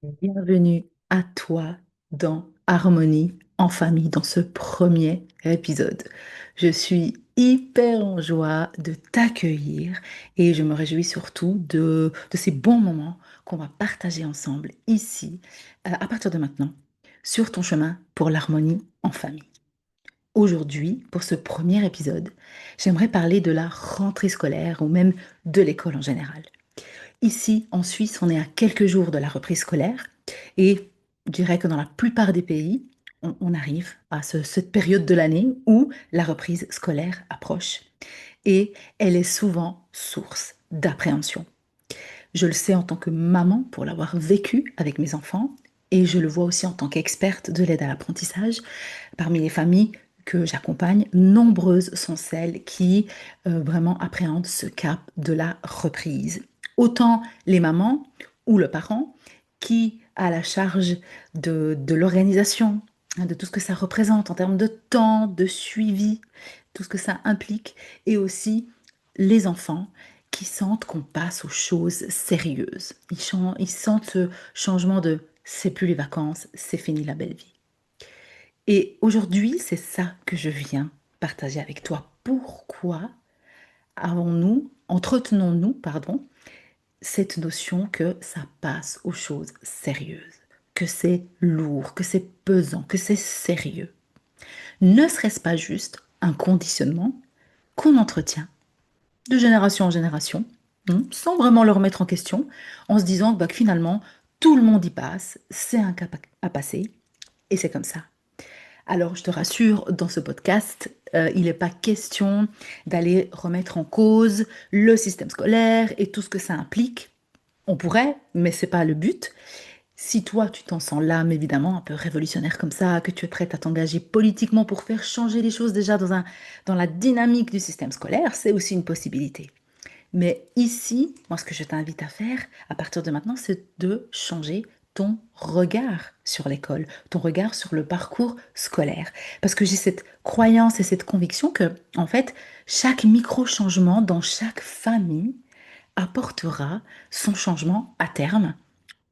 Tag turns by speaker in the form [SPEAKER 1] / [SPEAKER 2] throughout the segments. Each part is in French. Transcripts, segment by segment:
[SPEAKER 1] Bienvenue à toi dans Harmonie en famille, dans ce premier épisode. Je suis hyper en joie de t'accueillir et je me réjouis surtout de ces bons moments qu'on va partager ensemble ici, à partir de maintenant, sur ton chemin pour l'harmonie en famille. Aujourd'hui, pour ce premier épisode, j'aimerais parler de la rentrée scolaire ou même de l'école en général. Ici, en Suisse, on est à quelques jours de la reprise scolaire et je dirais que dans la plupart des pays, on arrive à cette période de l'année où la reprise scolaire approche et elle est souvent source d'appréhension. Je le sais en tant que maman pour l'avoir vécu avec mes enfants et je le vois aussi en tant qu'experte de l'aide à l'apprentissage. Parmi les familles que j'accompagne, nombreuses sont celles qui vraiment appréhendent ce cap de la reprise. Autant les mamans ou le parent qui a la charge de l'organisation, hein, de tout ce que ça représente en termes de temps, de suivi, tout ce que ça implique, et aussi les enfants qui sentent qu'on passe aux choses sérieuses. Ils sentent ce changement de c'est plus les vacances, c'est fini la belle vie. Et aujourd'hui, c'est ça que je viens partager avec toi. Pourquoi entretenons-nous, pardon, cette notion que ça passe aux choses sérieuses, que c'est lourd, que c'est pesant, que c'est sérieux? Ne serait-ce pas juste un conditionnement qu'on entretient de génération en génération, sans vraiment le remettre en question, en se disant que finalement, tout le monde y passe, c'est un cap à passer, et c'est comme ça. Alors, je te rassure, dans ce podcast, il n'est pas question d'aller remettre en cause le système scolaire et tout ce que ça implique. On pourrait, mais c'est pas le but. Si toi, tu t'en sens l'âme, évidemment, un peu révolutionnaire comme ça, que tu es prête à t'engager politiquement pour faire changer les choses déjà dans la dynamique du système scolaire, c'est aussi une possibilité. Mais ici, moi, ce que je t'invite à faire à partir de maintenant, c'est de changer ton regard sur l'école, ton regard sur le parcours scolaire. Parce que j'ai cette croyance et cette conviction que, en fait, chaque micro-changement dans chaque famille apportera son changement à terme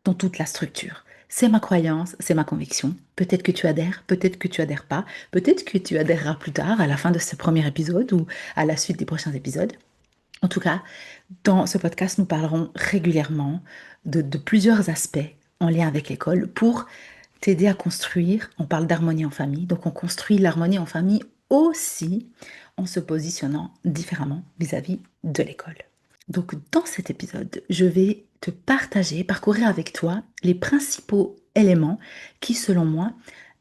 [SPEAKER 1] dans toute la structure. C'est ma croyance, c'est ma conviction. Peut-être que tu adhères, peut-être que tu adhères pas, peut-être que tu adhéreras plus tard à la fin de ce premier épisode ou à la suite des prochains épisodes. En tout cas, dans ce podcast, nous parlerons régulièrement de plusieurs aspects en lien avec l'école pour t'aider à construire. On parle d'harmonie en famille, donc on construit l'harmonie en famille aussi en se positionnant différemment vis-à-vis de l'école. Donc dans cet épisode, je vais te partager, parcourir avec toi les principaux éléments qui, selon moi,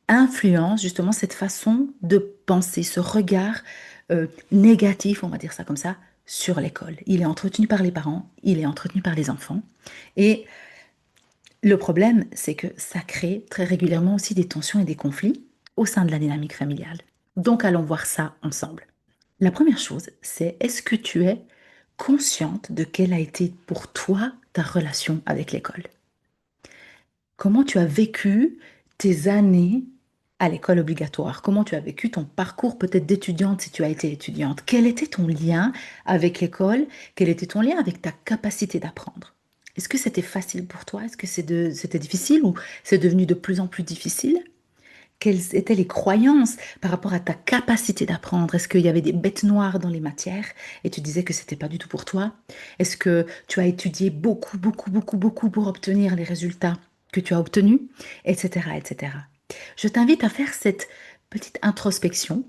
[SPEAKER 1] influencent justement cette façon de penser, ce regard négatif, on va dire ça comme ça, sur l'école. Il est entretenu par les parents, il est entretenu par les enfants. Et le problème, c'est que ça crée très régulièrement aussi des tensions et des conflits au sein de la dynamique familiale. Donc allons voir ça ensemble. La première chose, c'est est-ce que tu es consciente de quelle a été pour toi ta relation avec l'école? Comment tu as vécu tes années à l'école obligatoire? Comment tu as vécu ton parcours peut-être d'étudiante si tu as été étudiante? Quel était ton lien avec l'école? Quel était ton lien avec ta capacité d'apprendre? Est-ce que c'était facile pour toi? Est-ce que c'était difficile ou c'est devenu de plus en plus difficile? Quelles étaient les croyances par rapport à ta capacité d'apprendre? Est-ce qu'il y avait des bêtes noires dans les matières et tu disais que c'était pas du tout pour toi? Est-ce que tu as étudié beaucoup, beaucoup, beaucoup, beaucoup pour obtenir les résultats que tu as obtenus? Etc., etc. Je t'invite à faire cette petite introspection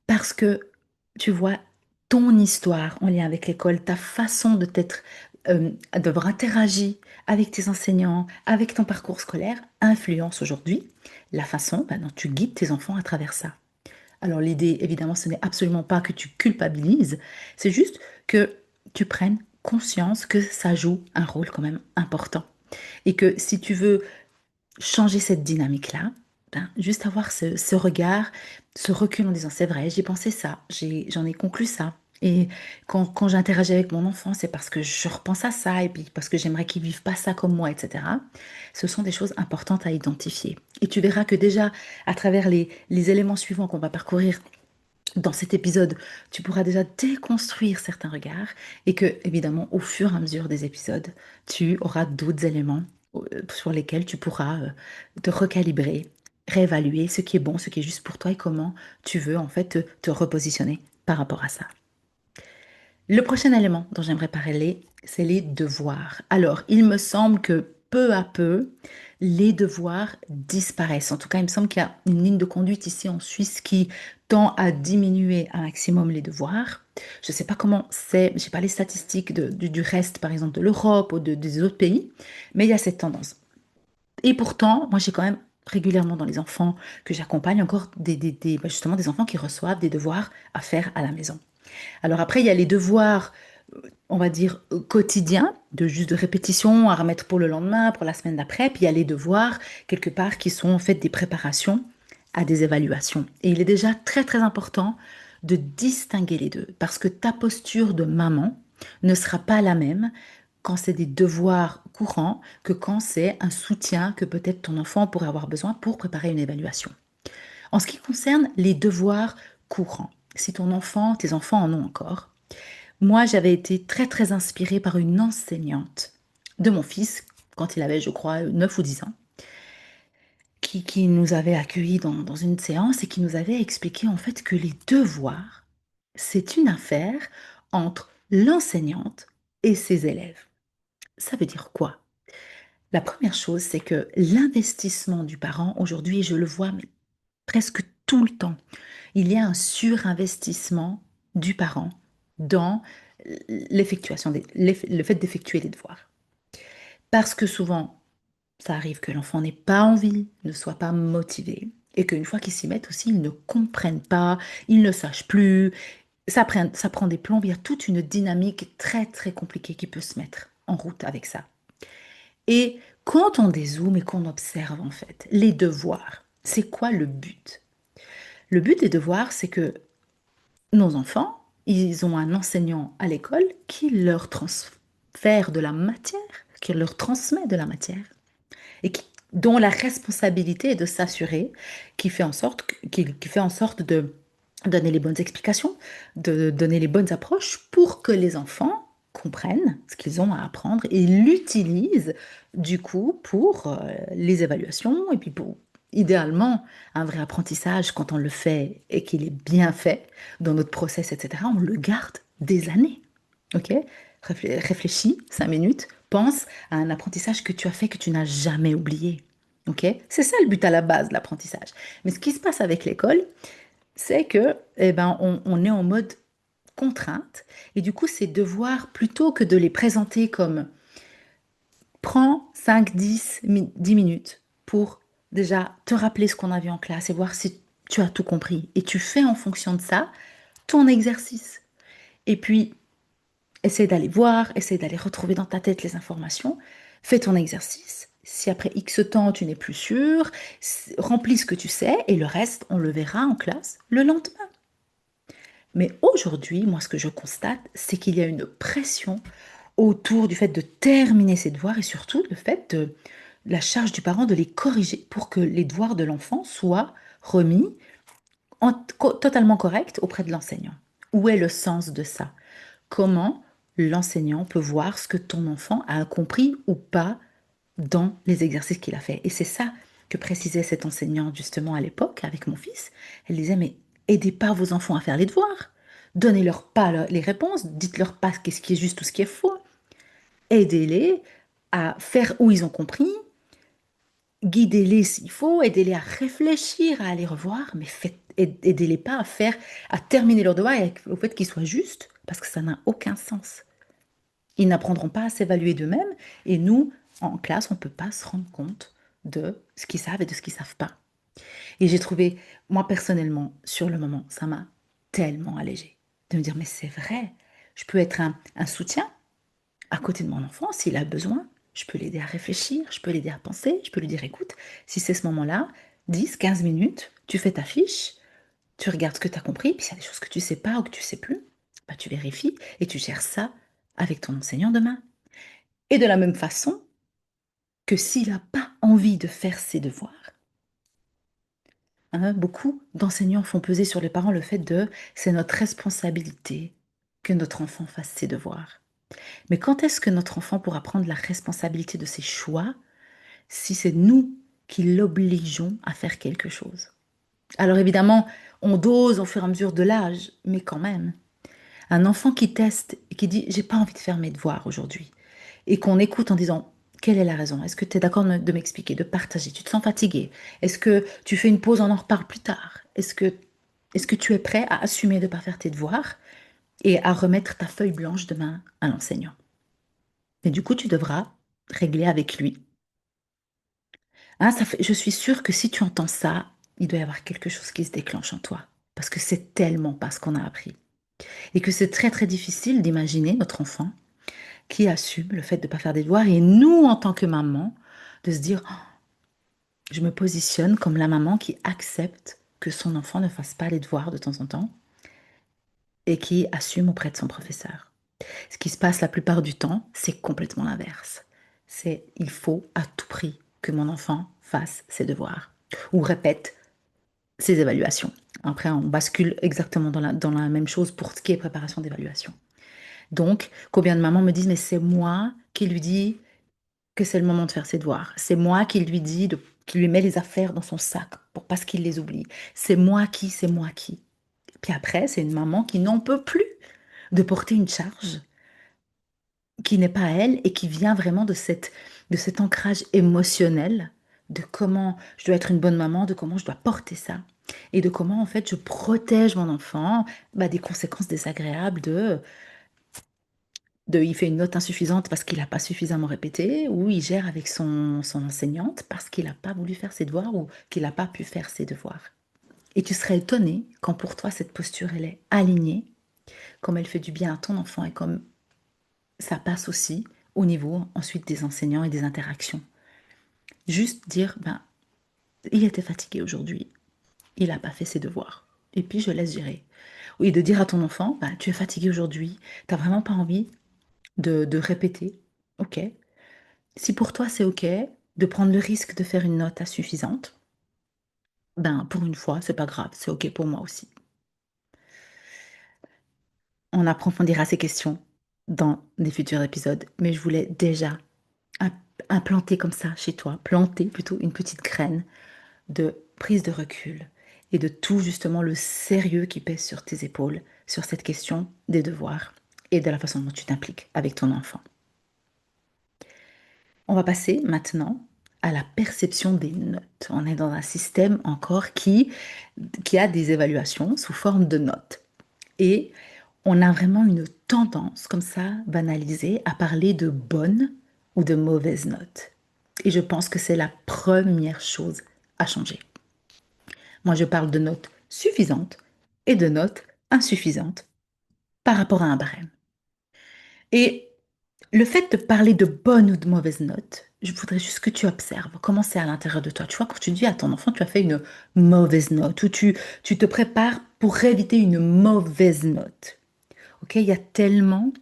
[SPEAKER 1] parce que tu vois ton histoire en lien avec l'école, ta façon de t'être, d'avoir interagi avec tes enseignants, avec ton parcours scolaire, influence aujourd'hui la façon dont tu guides tes enfants à travers ça. Alors l'idée, évidemment, ce n'est absolument pas que tu culpabilises, c'est juste que tu prennes conscience que ça joue un rôle quand même important. Et que si tu veux changer cette dynamique-là, juste avoir ce regard, ce recul en disant c'est vrai, j'ai pensé ça, j'en ai conclu ça. Et quand j'interagis avec mon enfant, c'est parce que je repense à ça et puis parce que j'aimerais qu'il vive pas ça comme moi, etc. Ce sont des choses importantes à identifier. Et tu verras que déjà, à travers les éléments suivants qu'on va parcourir dans cet épisode, tu pourras déjà déconstruire certains regards et que, évidemment, au fur et à mesure des épisodes, tu auras d'autres éléments sur lesquels tu pourras te recalibrer, réévaluer ce qui est bon, ce qui est juste pour toi et comment tu veux en fait te repositionner par rapport à ça. Le prochain élément dont j'aimerais parler, c'est les devoirs. Alors, il me semble que peu à peu, les devoirs disparaissent. En tout cas, il me semble qu'il y a une ligne de conduite ici en Suisse qui tend à diminuer un maximum les devoirs. Je ne sais pas comment c'est, je n'ai pas les statistiques du reste, par exemple, de l'Europe ou des autres pays, mais il y a cette tendance. Et pourtant, moi, j'ai quand même régulièrement dans les enfants que j'accompagne encore justement des enfants qui reçoivent des devoirs à faire à la maison. Alors après, il y a les devoirs, on va dire, quotidiens, de juste de répétition à remettre pour le lendemain, pour la semaine d'après. Puis il y a les devoirs, quelque part, qui sont en fait des préparations à des évaluations. Et il est déjà très très important de distinguer les deux, parce que ta posture de maman ne sera pas la même quand c'est des devoirs courants que quand c'est un soutien que peut-être ton enfant pourrait avoir besoin pour préparer une évaluation. En ce qui concerne les devoirs courants, si ton enfant, tes enfants en ont encore, moi j'avais été très très inspirée par une enseignante de mon fils quand il avait, je crois, 9 ou 10 ans, qui nous avait accueillis dans une séance et qui nous avait expliqué en fait que les devoirs, c'est une affaire entre l'enseignante et ses élèves. Ça veut dire quoi? La première chose, c'est que l'investissement du parent aujourd'hui, et je le vois mais presque tout le temps, il y a un surinvestissement du parent dans le fait d'effectuer les devoirs. Parce que souvent, ça arrive que l'enfant n'ait pas envie, ne soit pas motivé, et qu'une fois qu'ils s'y mettent aussi, ils ne comprennent pas, ils ne sachent plus, ça prend des plombs, il y a toute une dynamique très très compliquée qui peut se mettre en route avec ça. Et quand on dézoome et qu'on observe en fait les devoirs, c'est quoi le but? Le but des devoirs, c'est que nos enfants, ils ont un enseignant à l'école qui leur transfère de la matière, qui leur transmet de la matière, et dont la responsabilité est de s'assurer qu'il fait en sorte de donner les bonnes explications, de donner les bonnes approches pour que les enfants comprennent ce qu'ils ont à apprendre et l'utilisent du coup pour les évaluations et puis pour idéalement un vrai apprentissage quand on le fait et qu'il est bien fait dans notre process, etc. On le garde des années. Ok? Réfléchis 5 minutes, pense à un apprentissage que tu as fait que tu n'as jamais oublié. Ok? C'est ça le but à la base de l'apprentissage. Mais ce qui se passe avec l'école, c'est que on est en mode contrainte et du coup ces devoirs, plutôt que de les présenter comme prends 5, 10 minutes pour déjà te rappeler ce qu'on a vu en classe et voir si tu as tout compris et tu fais en fonction de ça ton exercice. Et puis essaie d'aller voir, essaie d'aller retrouver dans ta tête les informations, fais ton exercice. Si après X temps tu n'es plus sûr, remplis ce que tu sais et le reste on le verra en classe le lendemain. Mais aujourd'hui, moi, ce que je constate, c'est qu'il y a une pression autour du fait de terminer ses devoirs et surtout le fait de la charge du parent de les corriger pour que les devoirs de l'enfant soient remis totalement corrects auprès de l'enseignant. Où est le sens de ça? Comment l'enseignant peut voir ce que ton enfant a compris ou pas dans les exercices qu'il a fait? Et c'est ça que précisait cette enseignante justement à l'époque avec mon fils. Elle disait, mais aidez pas vos enfants à faire les devoirs. Donnez-leur pas les réponses, dites-leur pas ce qui est juste ou ce qui est faux. Aidez-les à faire où ils ont compris, guidez-les s'il faut, aidez-les à réfléchir, à aller revoir, mais aidez-les pas à faire, à terminer leur devoir et au fait qu'ils soient justes, parce que ça n'a aucun sens. Ils n'apprendront pas à s'évaluer d'eux-mêmes et nous, en classe, on ne peut pas se rendre compte de ce qu'ils savent et de ce qu'ils ne savent pas. Et j'ai trouvé, moi personnellement, sur le moment, ça m'a tellement allégée de me dire, mais c'est vrai, je peux être un soutien à côté de mon enfant s'il a besoin. Je peux l'aider à réfléchir, je peux l'aider à penser, je peux lui dire, écoute, si c'est ce moment-là, 10, 15 minutes, tu fais ta fiche, tu regardes ce que tu as compris, puis s'il y a des choses que tu sais pas ou que tu sais plus, bah, tu vérifies et tu gères ça avec ton enseignant demain. Et de la même façon que s'il n'a pas envie de faire ses devoirs, hein, beaucoup d'enseignants font peser sur les parents le fait de c'est notre responsabilité que notre enfant fasse ses devoirs. Mais quand est-ce que notre enfant pourra prendre la responsabilité de ses choix si c'est nous qui l'obligeons à faire quelque chose. Alors évidemment, on dose au fur et à mesure de l'âge, mais quand même. Un enfant qui teste et qui dit j'ai pas envie de faire mes devoirs aujourd'hui et qu'on écoute en disant quelle est la raison? Est-ce que tu es d'accord de m'expliquer, de partager? Tu te sens fatigué? Est-ce que tu fais une pause, on en reparle plus tard? Est-ce que tu es prêt à assumer de ne pas faire tes devoirs et à remettre ta feuille blanche demain à l'enseignant? Et du coup, tu devras régler avec lui. Hein, je suis sûre que si tu entends ça, il doit y avoir quelque chose qui se déclenche en toi. Parce que c'est tellement pas ce qu'on a appris. Et que c'est très très difficile d'imaginer notre enfant qui assume le fait de ne pas faire des devoirs et nous, en tant que maman, de se dire, oh, je me positionne comme la maman qui accepte que son enfant ne fasse pas les devoirs de temps en temps et qui assume auprès de son professeur. Ce qui se passe la plupart du temps, c'est complètement l'inverse. C'est il faut à tout prix que mon enfant fasse ses devoirs ou répète ses évaluations. Après, on bascule exactement dans la même chose pour ce qui est préparation d'évaluation. Donc, combien de mamans me disent, mais c'est moi qui lui dis que c'est le moment de faire ses devoirs. C'est moi qui lui dis, qui lui met les affaires dans son sac pour pas qu'il les oublie. C'est moi qui. Puis après, c'est une maman qui n'en peut plus de porter une charge qui n'est pas à elle et qui vient vraiment de cet ancrage émotionnel de comment je dois être une bonne maman, de comment je dois porter ça et de comment en fait je protège mon enfant des conséquences désagréables de il fait une note insuffisante parce qu'il n'a pas suffisamment répété, ou il gère avec son enseignante parce qu'il n'a pas voulu faire ses devoirs ou qu'il n'a pas pu faire ses devoirs. Et tu serais étonné quand pour toi cette posture elle est alignée, comme elle fait du bien à ton enfant et comme ça passe aussi au niveau ensuite des enseignants et des interactions. Juste dire, il était fatigué aujourd'hui, il n'a pas fait ses devoirs. Et puis je laisse gérer. Oui, de dire à ton enfant, tu es fatigué aujourd'hui, tu n'as vraiment pas envie de répéter. Ok. Si pour toi c'est ok de prendre le risque de faire une note insuffisante, pour une fois, c'est pas grave, c'est ok pour moi aussi. On approfondira ces questions dans des futurs épisodes, mais je voulais déjà implanter comme ça chez toi, planter plutôt une petite graine de prise de recul et de tout justement le sérieux qui pèse sur tes épaules sur cette question des devoirs et de la façon dont tu t'impliques avec ton enfant. On va passer maintenant à la perception des notes. On est dans un système encore qui a des évaluations sous forme de notes. Et on a vraiment une tendance comme ça, banalisée, à parler de bonnes ou de mauvaises notes. Et je pense que c'est la première chose à changer. Moi, je parle de notes suffisantes et de notes insuffisantes par rapport à un barème. Et le fait de parler de bonnes ou de mauvaises notes, je voudrais juste que tu observes comment c'est à l'intérieur de toi. Tu vois, quand tu dis à ton enfant, tu as fait une mauvaise note ou tu te prépares pour éviter une mauvaise note. Ok, il y a tellement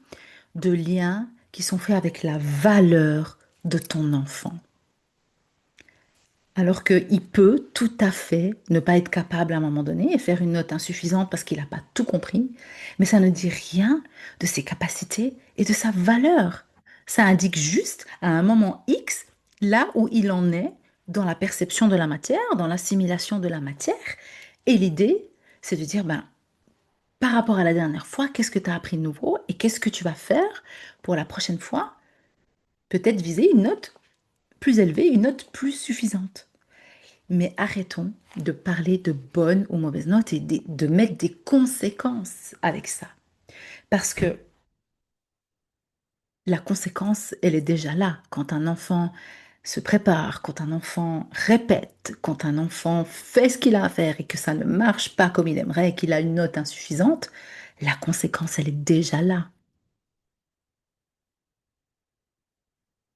[SPEAKER 1] de liens qui sont faits avec la valeur de ton enfant. Alors qu'il peut tout à fait ne pas être capable à un moment donné et faire une note insuffisante parce qu'il n'a pas tout compris, mais ça ne dit rien de ses capacités et de sa valeur. Ça indique juste à un moment X là où il en est dans la perception de la matière, dans l'assimilation de la matière. Et l'idée, c'est de dire, par rapport à la dernière fois, qu'est-ce que tu as appris de nouveau et qu'est-ce que tu vas faire pour la prochaine fois? Peut-être viser une note plus élevée, une note plus suffisante. Mais arrêtons de parler de bonnes ou mauvaises notes et de mettre des conséquences avec ça. Parce que la conséquence, elle est déjà là. Quand un enfant se prépare, quand un enfant répète, quand un enfant fait ce qu'il a à faire et que ça ne marche pas comme il aimerait et qu'il a une note insuffisante, la conséquence, elle est déjà là.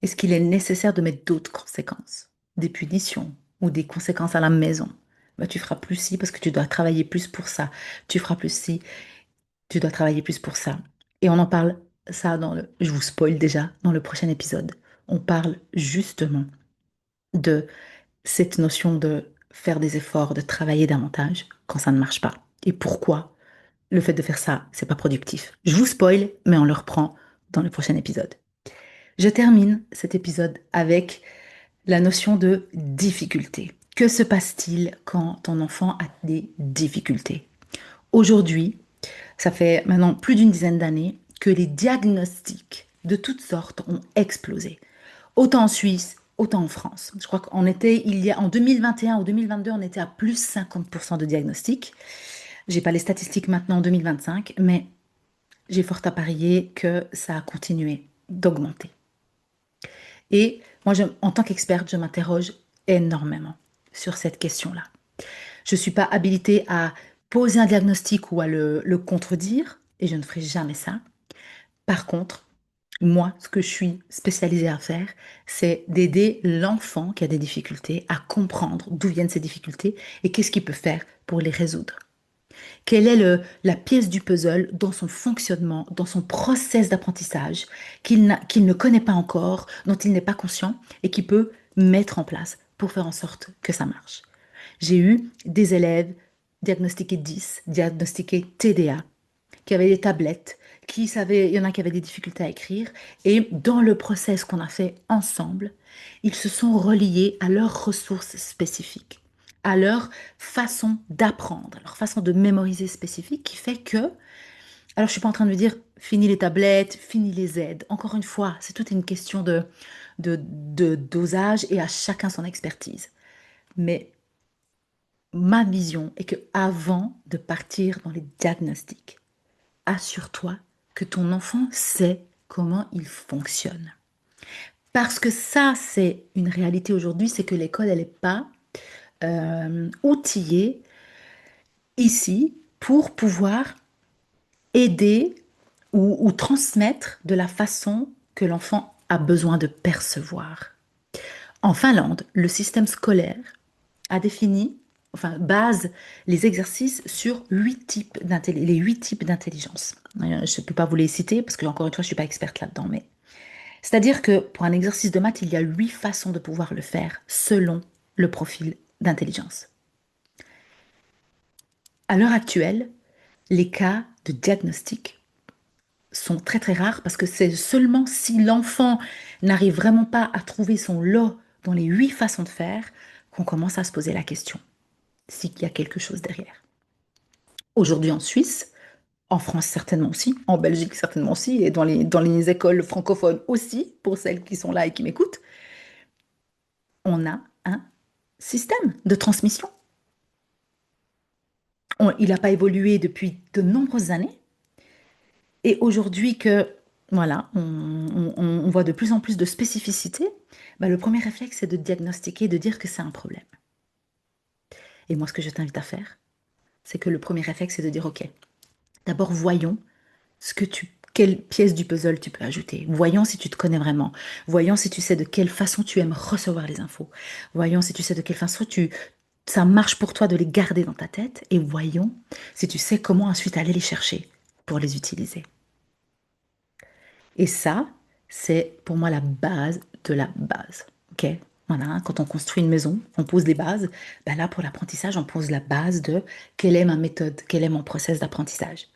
[SPEAKER 1] Est-ce qu'il est nécessaire de mettre d'autres conséquences? Des punitions ou des conséquences à la maison? Tu feras plus ci parce que tu dois travailler plus pour ça. Tu feras plus ci, tu dois travailler plus pour ça. Et on en parle, ça, je vous spoil déjà, dans le prochain épisode. On parle justement de cette notion de faire des efforts, de travailler davantage quand ça ne marche pas. Et pourquoi le fait de faire ça, c'est pas productif. Je vous spoil, mais on le reprend dans le prochain épisode. Je termine cet épisode avec La notion de difficulté. Que se passe-t-il quand ton enfant a des difficultés? Aujourd'hui, ça fait maintenant plus d'une dizaine d'années que les diagnostics de toutes sortes ont explosé. Autant en Suisse, autant en France. Je crois qu'on était, en 2021 ou 2022, on était à plus 50% de diagnostics. J'ai pas les statistiques maintenant en 2025, mais j'ai fort à parier que ça a continué d'augmenter. Et moi, en tant qu'experte, je m'interroge énormément sur cette question-là. Je ne suis pas habilitée à poser un diagnostic ou à le contredire, et je ne ferai jamais ça. Par contre, moi, ce que je suis spécialisée à faire, c'est d'aider l'enfant qui a des difficultés à comprendre d'où viennent ces difficultés et qu'est-ce qu'il peut faire pour les résoudre. Quelle est la pièce du puzzle dans son fonctionnement, dans son process d'apprentissage qu'il ne connaît pas encore, dont il n'est pas conscient et qu'il peut mettre en place pour faire en sorte que ça marche. J'ai eu des élèves diagnostiqués 10, diagnostiqués TDA, qui avaient des tablettes, il y en a qui avaient des difficultés à écrire, et dans le process qu'on a fait ensemble, ils se sont reliés à leurs ressources spécifiques, à leur façon d'apprendre, à leur façon de mémoriser spécifique, qui fait que, alors je suis pas en train de me dire, fini les tablettes, fini les aides. Encore une fois, c'est toute une question de dosage et à chacun son expertise. Mais ma vision est que avant de partir dans les diagnostics, assure-toi que ton enfant sait comment il fonctionne. Parce que ça, c'est une réalité aujourd'hui, c'est que l'école, elle n'est pas outillée ici pour pouvoir aider ou transmettre de la façon que l'enfant a besoin de percevoir. En Finlande, le système scolaire a défini, enfin, base les exercices sur les 8 types d'intelligence. Je ne peux pas vous les citer parce que, encore une fois, je ne suis pas experte là-dedans, mais c'est-à-dire que pour un exercice de maths, il y a 8 façons de pouvoir le faire selon le profil d'intelligence. À l'heure actuelle, les cas de diagnostic sont très très rares parce que c'est seulement si l'enfant n'arrive vraiment pas à trouver son lot dans les 8 façons de faire qu'on commence à se poser la question s'il y a quelque chose derrière. Aujourd'hui en Suisse, en France certainement aussi, en Belgique certainement aussi, et dans les écoles francophones aussi, pour celles qui sont là et qui m'écoutent, on a un système de transmission. Il n'a pas évolué depuis de nombreuses années. Et aujourd'hui que, voilà, on voit de plus en plus de spécificités, bah, le premier réflexe, c'est de diagnostiquer, de dire que c'est un problème. Et moi, ce que je t'invite à faire, c'est que le premier réflexe, c'est de dire, OK, d'abord, voyons quelle pièce du puzzle tu peux ajouter. Voyons si tu te connais vraiment. Voyons si tu sais de quelle façon tu aimes recevoir les infos. Voyons si tu sais de quelle façon ça marche pour toi de les garder dans ta tête. Et voyons si tu sais comment ensuite aller les chercher pour les utiliser. Et ça, c'est pour moi la base de la base. OK? Voilà, hein, quand on construit une maison, on pose des bases. Ben là, pour l'apprentissage, on pose la base de quelle est ma méthode, quel est mon process d'apprentissage.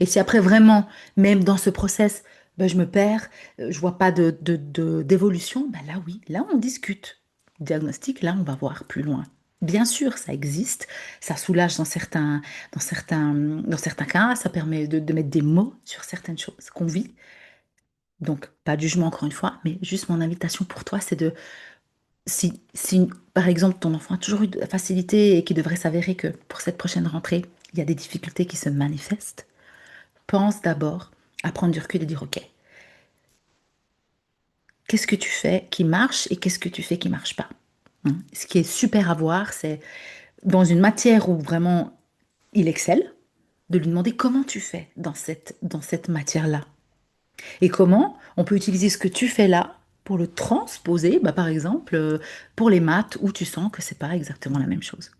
[SPEAKER 1] Et si après vraiment, même dans ce process, ben, je me perds, je vois pas d'évolution, ben là oui, là on discute. Diagnostic, là on va voir plus loin. Bien sûr, ça existe, ça soulage dans certains cas, ça permet de mettre des mots sur certaines choses qu'on vit. Donc, pas de jugement encore une fois, mais juste mon invitation pour toi, c'est si par exemple ton enfant a toujours eu de la facilité et qu'il devrait s'avérer que pour cette prochaine rentrée, il y a des difficultés qui se manifestent, pense d'abord à prendre du recul et dire, OK, qu'est-ce que tu fais qui marche et qu'est-ce que tu fais qui marche pas? Ce qui est super à voir, c'est dans une matière où vraiment il excelle, de lui demander comment tu fais dans cette matière-là. Et comment on peut utiliser ce que tu fais là pour le transposer, bah, par exemple, pour les maths où tu sens que c'est pas exactement la même chose.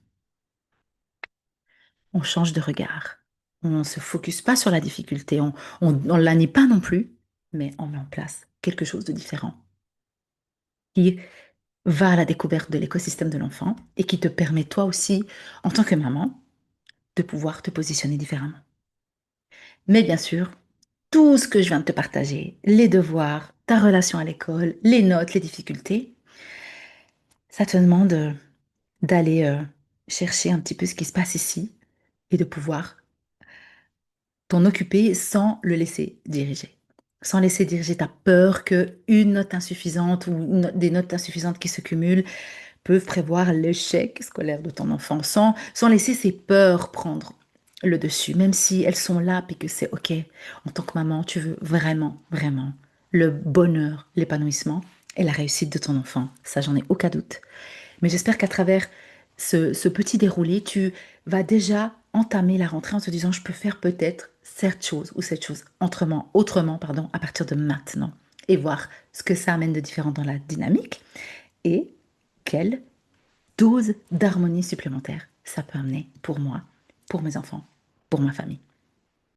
[SPEAKER 1] On change de regard. On ne se focus pas sur la difficulté, on la nie pas non plus, mais on met en place quelque chose de différent qui va à la découverte de l'écosystème de l'enfant et qui te permet toi aussi, en tant que maman, de pouvoir te positionner différemment. Mais bien sûr, tout ce que je viens de te partager, les devoirs, ta relation à l'école, les notes, les difficultés, Ça te demande d'aller chercher un petit peu ce qui se passe ici et de pouvoir t'en occuper sans le laisser diriger. Sans laisser diriger ta peur que une note insuffisante ou des notes insuffisantes qui se cumulent peuvent prévoir l'échec scolaire de ton enfant, sans laisser ses peurs prendre le dessus, même si elles sont là, puis que c'est OK. En tant que maman, tu veux vraiment, vraiment le bonheur, l'épanouissement et la réussite de ton enfant. Ça, j'en ai aucun doute. Mais j'espère qu'à travers ce petit déroulé, tu vas déjà entamer la rentrée en te disant, je peux faire peut-être cette chose ou cette chose autrement, pardon, à partir de maintenant. Et voir ce que ça amène de différent dans la dynamique et quelle dose d'harmonie supplémentaire ça peut amener pour moi, pour mes enfants, pour ma famille.